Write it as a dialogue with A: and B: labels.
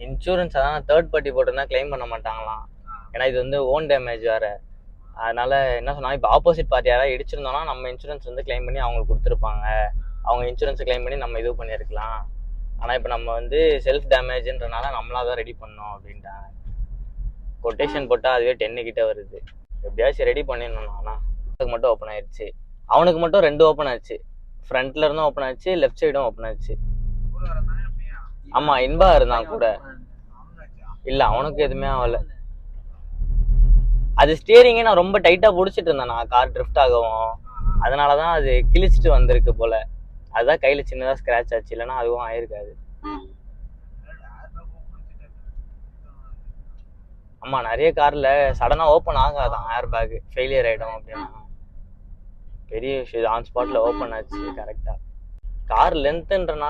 A: Insurance அதான் third party போட்டிருந்தா claim பண்ண மாட்டாங்களாம். ஏன்னா இது வந்து ஓன் டேமேஜ் வேறு. அதனால என்ன சொன்னாங்க, இப்போ ஆப்போசிட் பார்ட்டி யாராவது இடிச்சிருந்தோம்னா நம்ம இன்சூரன்ஸ் வந்து கிளைம் பண்ணி அவங்களுக்கு கொடுத்துருப்பாங்க. அவங்க இன்சூரன்ஸை கிளைம் பண்ணி நம்ம இது பண்ணியிருக்கலாம். ஆனால் இப்போ நம்ம வந்து செல்ஃப் டேமேஜ்ன்றனால நம்மளா தான் ரெடி பண்ணோம் அப்படின்ட்டாங்க. கொட்டேஷன் போட்டால் அதுவே 10 கிட்ட வருது. எப்படியாச்சும் ரெடி பண்ணிடணும். ஆனால் அவனுக்கு மட்டும் ஓப்பன் ஆயிடுச்சு. அவனுக்கு மட்டும் 2 ஓப்பன் ஆச்சு. ஃப்ரண்ட்ல இருந்தும் ஓப்பன் ஆச்சு, லெஃப்ட் சைடும் ஓப்பன் ஆச்சு. ஆமாம், இன்பா இருந்தான் கூட. இல்லை அவனுக்கு எதுவுமே ஆகலை. அது ஸ்டியரிங்கே நான் ரொம்ப டைட்டாக பிடிச்சிட்டு இருந்தேன் நான் கார் ட்ரிஃப்ட் ஆகவும். அதனால தான் அது கிழிச்சிட்டு வந்திருக்கு போல். அதுதான் கையில் சின்னதாக ஸ்க்ராட்ச் ஆச்சு, இல்லைன்னா அதுவும் ஆயிருக்காது. ஆமாம், நிறைய காரில் சடனாக ஓப்பன் ஆகாதான் ஏர் பேக், ஃபெயிலியர் ஆகிடும் அப்படின்னா. பெரிய விஷயம், ஆன் ஸ்பாட்டில் ஓப்பன் ஆச்சு கரெக்டாக. கார் லென்த்துன்றனால